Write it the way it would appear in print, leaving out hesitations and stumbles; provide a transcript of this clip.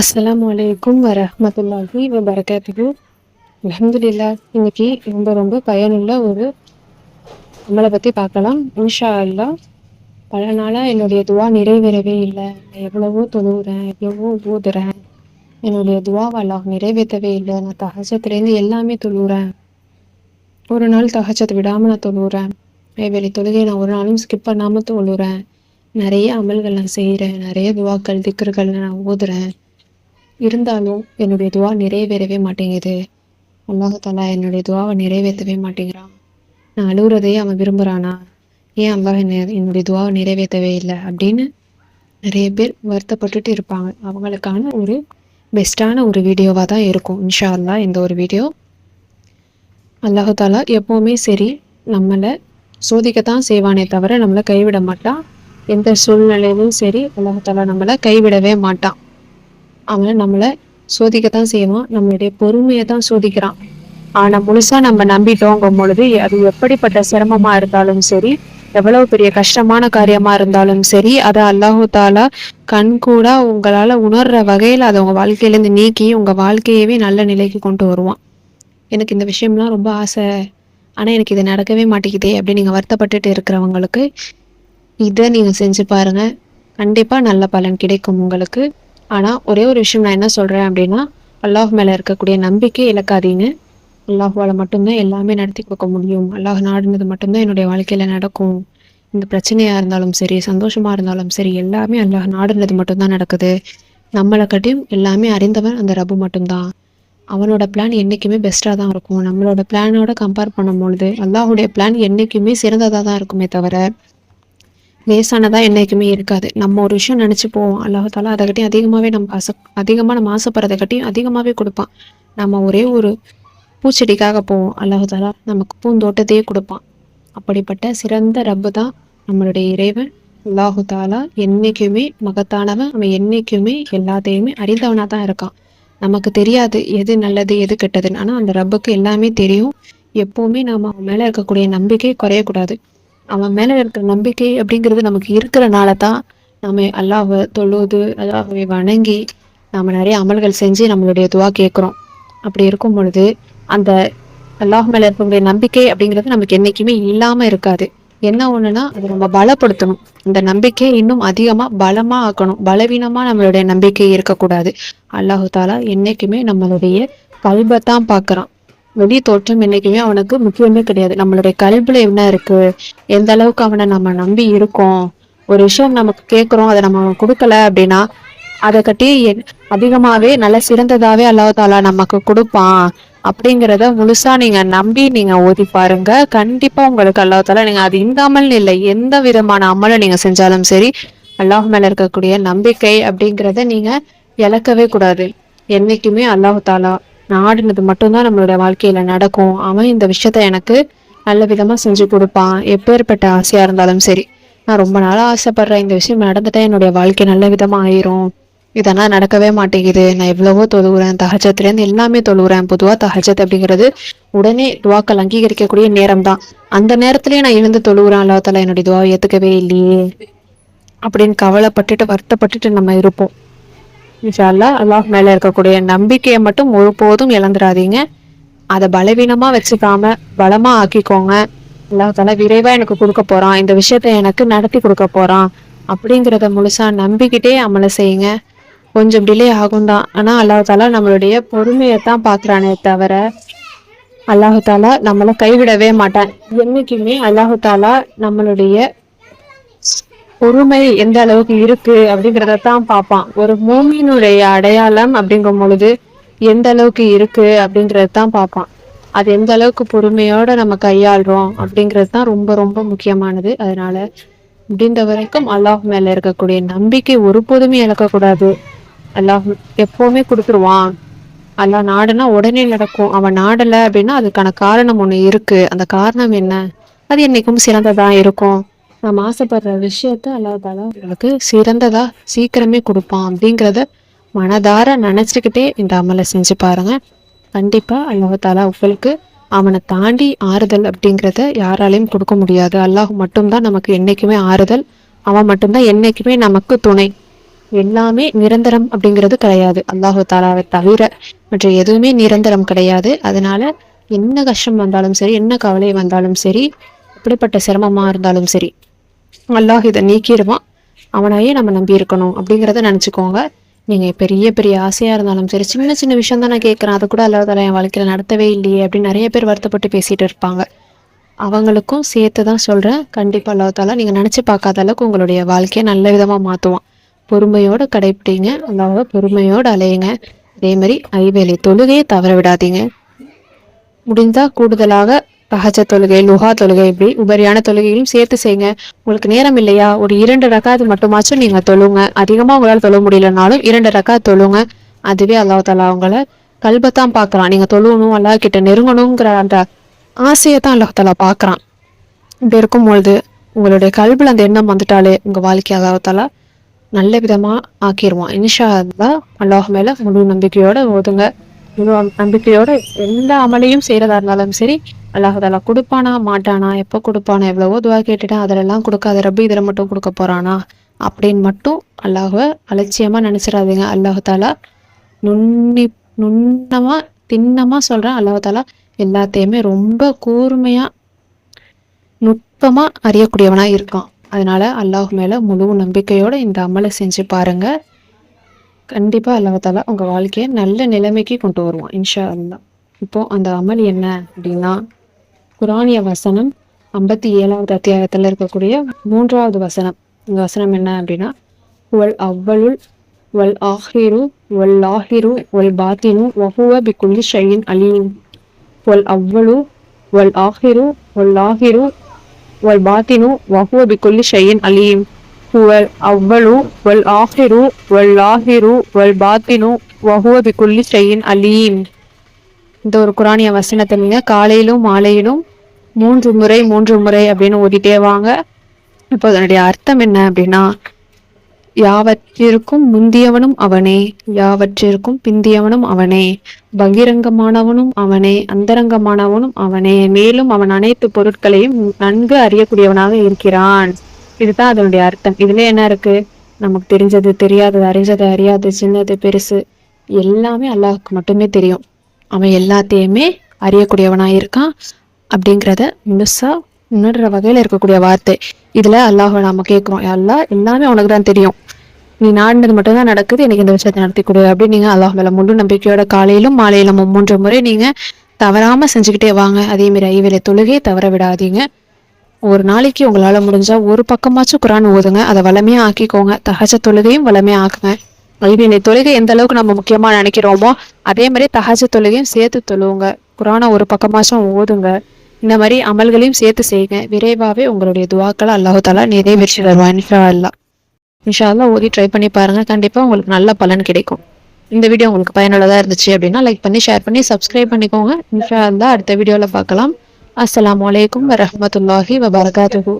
அஸ்ஸலாமு அலைக்கும் வரஹ்மத்துல்லாஹி வபரகாத்துஹு. அல்ஹம்துலில்லாஹ். இன்னைக்கு ரொம்ப ரொம்ப பயனுள்ள ஒரு அமலை பற்றி பார்க்கலாம். இன்ஷா அல்லாஹ். பல நாளாக என்னுடைய துவா நிறைவேறவே இல்லை. நான் எவ்வளவோ தொழுகிறேன், எவ்வளவோ ஓதுறேன், என்னுடைய துவாவை அல்லாஹ் நிறைவேற்றவே இல்லை. நான் தஹஜ்ஜுத்லேருந்து எல்லாமே தொழுகிறேன். ஒரு நாள் தஹஜ்ஜுத் விடாமல் நான் தொழுகிறேன். வேலை தொழுகை நான் ஒரு நாளும் ஸ்கிப் பண்ணாமல் தொழுகிறேன். நிறைய அமல்கள் நான் செய்கிறேன், நிறைய துவாக்கள் திக்ருகள் நான் ஓதுறேன். இருந்தாலும் என்னுடைய துவா நிறைவேறவே மாட்டேங்குது. அல்லாஹ் தஆலா என்னுடைய துவாவை நிறைவேற்றவே மாட்டேங்கிறான். நான் அழுகுறதையே அவன் விரும்புகிறானா? ஏன் அல்லாஹ் என்னுடைய துவாவை நிறைவேற்றவே இல்லை அப்படின்னு நிறைய பேர் வருத்தப்பட்டுட்டு இருப்பாங்க. அவங்களுக்கான ஒரு பெஸ்ட்டான ஒரு வீடியோவாக தான் இருக்கும் இன்ஷா அல்லாஹ் இந்த ஒரு வீடியோ. அல்லாஹ் தஆலா எப்போவுமே சரி நம்மளை சோதிக்கத்தான் செய்வானே தவிர நம்மளை கைவிட மாட்டான். எந்த சூழ்நிலையிலும் சரி அல்லாஹ் தஆலா நம்மளை கைவிடவே மாட்டான். அவன் நம்மளை சோதிக்கத்தான் செய்வான். நம்மளுடைய பொறுமையை தான் சோதிக்கிறான். ஆனால் முழுசாக நம்ம நம்பிட்டோங்கும் பொழுது அது எப்படிப்பட்ட சிரமமாக இருந்தாலும் சரி, எவ்வளவு பெரிய கஷ்டமான காரியமாக இருந்தாலும் சரி, அதை அல்லாஹு தாலா கண்கூட உங்களால் உணர்ற வகையில் அதை உங்கள் வாழ்க்கையிலேருந்து நீக்கி உங்கள் வாழ்க்கையவே நல்ல நிலைக்கு கொண்டு வருவான். எனக்கு இந்த விஷயம்லாம் ரொம்ப ஆசை, ஆனால் எனக்கு இது நடக்கவே மாட்டேங்குதே அப்படின்னு நீங்கள் வருத்தப்பட்டுட்டு இருக்கிறவங்களுக்கு இதை நீங்கள் செஞ்சு பாருங்கள். கண்டிப்பாக நல்ல பலன் கிடைக்கும் உங்களுக்கு. ஆனால் ஒரே ஒரு விஷயம் நான் என்ன சொல்கிறேன் அப்படின்னா, அல்லாஹ் மேலே இருக்கக்கூடிய நம்பிக்கை இழக்காதீங்க. அல்லாஹ்வால் மட்டும்தான் எல்லாமே நடத்தி கொடுக்க முடியும். அல்லாஹ் நாடுனது மட்டும்தான் என்னுடைய வாழ்க்கையில் நடக்கும். இந்த பிரச்சனையாக இருந்தாலும் சரி, சந்தோஷமாக இருந்தாலும் சரி, எல்லாமே அல்லாஹ் நாடுனது மட்டும்தான் நடக்குது. நம்மளை கட்டியும் எல்லாமே அறிந்தவன் அந்த ரப்பு மட்டும்தான். அவனோட பிளான் என்றைக்குமே பெஸ்ட்டாக தான் இருக்கும். நம்மளோட பிளானோட கம்பேர் பண்ணும்பொழுது அல்லாஹுடைய பிளான் என்றைக்குமே சிறந்ததாக தான் இருக்குமே தவிர லேசானதாக என்றைக்குமே இருக்காது. நம்ம ஒரு விஷயம் நினச்சி போவோம், அல்லாஹ் தஆலா அதை கட்டி அதிகமாக நம்ம ஆசைப்படுறதை கட்டி அதிகமாகவே கொடுப்பான். நம்ம ஒரே ஒரு பூச்செடிக்காக போவோம், அல்லாஹ் தஆலா நமக்கு பூந்தோட்டத்தையே கொடுப்பான். அப்படிப்பட்ட சிறந்த ரப்பு தான் நம்மளுடைய இறைவன். அல்லாஹு தஆலா என்றைக்குமே மகத்தானவன். அவன் என்றைக்குமே எல்லாத்தையுமே அறிந்தவனாக தான் இருக்கான். நமக்கு தெரியாது எது நல்லது எது கெட்டதுன்னு, ஆனால் அந்த ரப்புக்கு எல்லாமே தெரியும். எப்போவுமே நாம் அவன் மேலே இருக்கக்கூடிய நம்பிக்கை குறையக்கூடாது. அவன் மேலே இருக்கிற நம்பிக்கை அப்படிங்கிறது நமக்கு இருக்கிறனால தான் நம்ம அல்லாஹ்வை தொழுது அல்லாஹ்வை வணங்கி நாம் நிறைய அமல்கள் செஞ்சு நம்மளுடைய துவா கேட்குறோம். அப்படி இருக்கும் பொழுது அந்த அல்லாஹ் மேலே இருக்கக்கூடிய நம்பிக்கை அப்படிங்கிறது நமக்கு என்றைக்குமே இல்லாமல் இருக்காது. என்ன ஒன்றுனா அதை நம்ம பலப்படுத்தணும். அந்த நம்பிக்கையை இன்னும் அதிகமாக பலமாக ஆக்கணும். பலவீனமாக நம்மளுடைய நம்பிக்கை இருக்கக்கூடாது. அல்லாஹ் தஆலா என்றைக்குமே நம்மளுடைய கல்பை தான் பார்க்குறான். வெளி தோற்றம் என்றைக்குமே அவனுக்கு முக்கியமே கிடையாது. நம்மளுடைய கல்புல என்ன இருக்கு, எந்த அளவுக்கு அவனை நம்ம நம்பி இருக்கோம். ஒரு விஷயம் நமக்கு கேட்குறோம், அதை நம்ம கொடுக்கல அப்படின்னா அதை கட்டி அதிகமாகவே நல்ல சிறந்ததாகவே அல்லாஹ் தஆலா நமக்கு கொடுப்பான். அப்படிங்கிறத முழுசா நீங்க நம்பி நீங்க ஓதி பாருங்க. கண்டிப்பா உங்களுக்கு அல்லாஹ் தஆலா, நீங்க அது இந்த அமல் இல்லை, எந்த விதமான அமலை நீங்க செஞ்சாலும் சரி, அல்லாஹ் மேல இருக்கக்கூடிய நம்பிக்கை அப்படிங்கிறத நீங்க இழக்கவே கூடாது. என்னைக்குமே அல்லாஹ் தஆலா நாடுனது மட்டும்தான் நம்மளோட வாழ்க்கையில நடக்கும். அவன் இந்த விஷயத்த எனக்கு நல்ல விதமா செஞ்சு கொடுப்பான். எப்பேற்பட்ட ஆசையா இருந்தாலும் சரி, நான் ரொம்ப நாளா ஆசைப்படுறேன், இந்த விஷயம் நடந்துட்டா என்னுடைய வாழ்க்கை நல்ல விதமா ஆயிரும், இதெல்லாம் நடக்கவே மாட்டேங்குது. நான் எவ்வளவோ தொழுகிறேன், தஹஜ்ஜுத்லேருந்து எல்லாமே தொழுகிறேன். பொதுவாக தஹஜ்ஜுத் அப்படிங்கிறது உடனே துவாக்கள் அங்கீகரிக்கக்கூடிய நேரம் தான். அந்த நேரத்திலேயே நான் எழுந்து தொழுகிறேன், அல்லாஹ் தஆலா என்னுடைய துவாவை ஏற்றுக்கவே இல்லையே அப்படின்னு கவலைப்பட்டுட்டு வருத்தப்பட்டுட்டு நம்ம இருப்போம். இன்ஷா அல்லாஹ் அல்லாஹ் மேலே இருக்கக்கூடிய நம்பிக்கையை மட்டும் ஒருபோதும் இழந்துடாதீங்க. அதை பலவீனமாக வச்சுக்காம பலமாக ஆக்கிக்கோங்க. அல்லாஹ் தஆலா விரைவாக எனக்கு கொடுக்க போகிறான், இந்த விஷயத்த எனக்கு நடத்தி கொடுக்க போகிறான் அப்படிங்கிறத முழுசாக நம்பிக்கிட்டே அமலை செய்யுங்க. கொஞ்சம் டிலே ஆகும் தான், ஆனால் அல்லாஹ் தஆலா நம்மளுடைய பொறுமையை தான் பார்க்குறானே தவிர அல்லாஹ் தஆலா நம்மளை கைவிடவே மாட்டான். என்றைக்குமே அல்லாஹ் தஆலா நம்மளுடைய பொறுமை எந்த அளவுக்கு இருக்கு அப்படிங்கிறத தான் பார்ப்பான். ஒரு மூமினுடைய அடையாளம் அப்படிங்கும் பொழுது எந்த அளவுக்கு இருக்கு அப்படிங்கிறது தான் பார்ப்பான். அது எந்த அளவுக்கு பொறுமையோட நம்ம கையாளுறோம் அப்படிங்கிறது தான் ரொம்ப ரொம்ப முக்கியமானது. அதனால முடிந்த வரைக்கும் அல்லாஹ் மேல இருக்கக்கூடிய நம்பிக்கை ஒருபோதுமே இழக்கக்கூடாது. அல்லாஹ் எப்பவுமே கொடுத்துருவான். அல்லாஹ் நாடுனா உடனே நடக்கும். அவன் நாடலை அப்படின்னா அதுக்கான காரணம் ஒன்று இருக்கு. அந்த காரணம் என்ன, அது என்னைக்கும் சிறந்ததா இருக்கும். நம்ம ஆசைப்படுற விஷயத்த அல்லாஹ் தஆலா உங்களுக்கு சிறந்ததா சீக்கிரமே கொடுப்பான் அப்படிங்கிறத மனதார நினச்சிக்கிட்டே இந்த அமலை செஞ்சு பாருங்க. கண்டிப்பா அல்லாஹ் தஆலா உங்களுக்கு அவனை தாண்டி ஆறுதல் அப்படிங்கிறத யாராலையும் கொடுக்க முடியாது. அல்லாஹ் மட்டும்தான் நமக்கு என்றைக்குமே ஆறுதல். அவன் மட்டும்தான் என்றைக்குமே நமக்கு துணை. எல்லாமே நிரந்தரம் அப்படிங்கிறது கிடையாது. அல்லாஹு தாலாவை தவிர மற்ற எதுவுமே நிரந்தரம் கிடையாது. அதனால என்ன கஷ்டம் வந்தாலும் சரி, என்ன கவலை வந்தாலும் சரி, எப்படிப்பட்ட சிரமமா இருந்தாலும் சரி, அல்லாஹ் இதை நீக்கிடுவான். அவனையே நம்ம நம்பி இருக்கணும் அப்படிங்கிறத நினச்சிக்கோங்க. நீங்கள் பெரிய பெரிய ஆசையாக இருந்தாலும் சரி, சின்ன சின்ன விஷயம் தான் நான் கேட்குறேன், அதை கூட அல்லாஹ் தாலா என் வாழ்க்கையில் நடத்தவே இல்லையே அப்படின்னு நிறைய பேர் வருத்தப்பட்டு பேசிகிட்டு இருப்பாங்க. அவங்களுக்கும் சேர்த்து தான் சொல்கிறேன். கண்டிப்பாக அல்லாஹ் தாலா நீங்கள் நினச்சி பார்க்காத அளவுக்கு உங்களுடைய வாழ்க்கையை நல்ல விதமாக மாற்றுவான். பொறுமையோடு கடைப்பிடிங்க, அல்லாஹ் பொறுமையோடு அலையுங்க. அதே மாதிரி ஐவேளை தொழுகையை தவற விடாதீங்க. முடிந்தால் கூடுதலாக தஹஜ்ஜத் தொழுகை, லுஹா தொழுகை, இப்படி உபரியான தொழுகையும் சேர்த்து செய்யுங்க. உங்களுக்கு நேரம் இல்லையா, ஒரு 2 ரக்காத் மட்டுமாச்சும் நீங்கள் தொழுங்க. அதிகமாக உங்களால் தொழ முடியலனாலும் 2 ரக்காத் தொழுங்க. அதுவே அல்லாஹ் தாலா உங்களை கல்பத்தான் பார்க்குறான். நீங்கள் தொழுகணும், அல்லாஹ் கிட்ட நெருங்கணுங்கிற அந்த ஆசையை தான் அல்லாஹ் தாலா பார்க்குறான். இப்படி இருக்கும்பொழுது உங்களுடைய கல்பில் அந்த எண்ணம் வந்துட்டாலே உங்கள் வாழ்க்கை அல்லாஹ் தாலா நல்ல விதமாக ஆக்கிடுவான். இன்ஷா அல்லாஹ். அல்லாஹ் மேலே முழு நம்பிக்கையோடு ஓதுங்க. முழு நம்பிக்கையோட எந்த அமலையும் செய்கிறதா இருந்தாலும் சரி, அல்லாஹ் தாலா கொடுப்பானா மாட்டானா, எப்போ கொடுப்பானா, எவ்வளவோ துவா கேட்டுட்டேன் அதிலெல்லாம் கொடுக்காத ரப்பி இதில் மட்டும் கொடுக்க போகிறானா அப்படின்னு மட்டும் அல்லாஹ்வை அலட்சியமாக நினச்சிடாதீங்க. அல்லாஹ் தாலா நுண்ணமாக திண்ணமாக சொல்கிறேன், அல்லாஹ் தாலா எல்லாத்தையுமே ரொம்ப கூர்மையாக நுட்பமாக அறியக்கூடியவனாக இருக்கான். அதனால அல்லாஹ் மேலே முழு நம்பிக்கையோடு இந்த அமலை செஞ்சு பாருங்கள். கண்டிப்பாக அல்லாஹ் தாலா உங்கள் வாழ்க்கையை நல்ல நிலைமைக்கு கொண்டு வருவான் இன்ஷா அல்லாஹ். இப்போது அந்த அமல் என்ன அப்படின்னா, குரானிய வசனம் 57வது அத்தியாயத்தில் இருக்கக்கூடிய 3வது வசனம். இந்த வசனம் என்ன அப்படின்னா, வல் அவ்வளுல் வல் ஆஹிரு வல் லாஹிரு வல் பாத்தினு வஹுவ பிகுல்லி ஷைஇன் அலீம். வல் அவ்வளு வல் ஆஹிரு வல் லாஹிரு வல் பாத்தினு வஹுவ பிகுல்லி ஷைஇன் அலீம். ஹுவல் அவ்வளு வல் ஆஹிரு வல் லாஹிரு வல் பாத்தினு வஹுவ பிகுல்லி ஷைஇன் அலீம். இந்த ஒரு குரானிய வசனத்தை நீங்கள் காலையிலும் மாலையிலும் 3 முறை அப்படின்னு ஓதிட்டே வாங்க. இப்போ அதனுடைய அர்த்தம் என்ன அப்படின்னா, யாவற்றிற்கும் முந்தியவனும் அவனே, யாவற்றிற்கும் பிந்தியவனும் அவனே, பகிரங்கமானவனும் அவனே, அந்தரங்கமானவனும் அவனே, மேலும் அவன் அனைத்து பொருட்களையும் நன்கு அறியக்கூடியவனாக இருக்கிறான். இதுதான் அதனுடைய அர்த்தம். இதுல என்ன இருக்கு, நமக்கு தெரிஞ்சது தெரியாதது, அறிஞ்சது அறியாது, சின்னது பெருசு எல்லாமே அல்லாஹ்க்கு மட்டுமே தெரியும். அவன் எல்லாத்தையுமே அறியக்கூடியவனாக இருக்கான் அப்படிங்கிறத முழுசா உணர்ற வகையில் இருக்கக்கூடிய வார்த்தை. இதில் அல்லாஹ்வை நாம கேட்குறோம், அல்லாஹ் எல்லாமே உனக்கு தான் தெரியும், நீ நாடினது மட்டும்தான் நடக்குது, எனக்கு இந்த விஷயத்தை நடத்தி கொடு அப்படின்னு நீங்கள் அல்லாஹ் மேலே முழு நம்பிக்கையோட காலையிலும் மாலையிலும் 3 முறை நீங்கள் தவறாமல் செஞ்சுக்கிட்டே வாங்க. அதேமாரி ஐவேளை தொழுகையை தவற விடாதீங்க. ஒரு நாளைக்கு உங்களால் முடிஞ்சால் ஒரு பக்கமாச்சும் குரான் ஓதுங்க. அதை வளமையாக ஆக்கிக்கோங்க. தஹஜ்ஜத் தொழுகையும் வளமையாக ஆக்குங்க. ஐவேளை தொழுகை எந்த அளவுக்கு நம்ம முக்கியமாக நினைக்கிறோமோ அதே மாதிரி தஹஜ்ஜத் தொழுகையும் சேர்த்து தொழுவுங்க. குரானை ஒரு பக்கமாச்சும் ஓதுங்க. இந்த மாதிரி அமல்களையும் சேர்த்து செய்யுங்க. விரைவாகவே உங்களுடைய துவாக்களை அல்லாஹ் தாலா நிறைவேற்றி தருவான் இன்ஷா அல்லாஹ். இன்ஷா அல்லாஹ் ஓதி ட்ரை பண்ணி பாருங்கள். கண்டிப்பாக உங்களுக்கு நல்ல பலன் கிடைக்கும். இந்த வீடியோ உங்களுக்கு பயனுள்ளதாக இருந்துச்சு அப்படின்னா லைக் பண்ணி ஷேர் பண்ணி சப்ஸ்கிரைப் பண்ணிக்கோங்க. இன்ஷா அல்லாஹ் அடுத்த வீடியோவில் பார்க்கலாம். அஸ்ஸலாமு அலைக்கும் வரஹ்மத்துல்லாஹி வபரகாத்துஹு.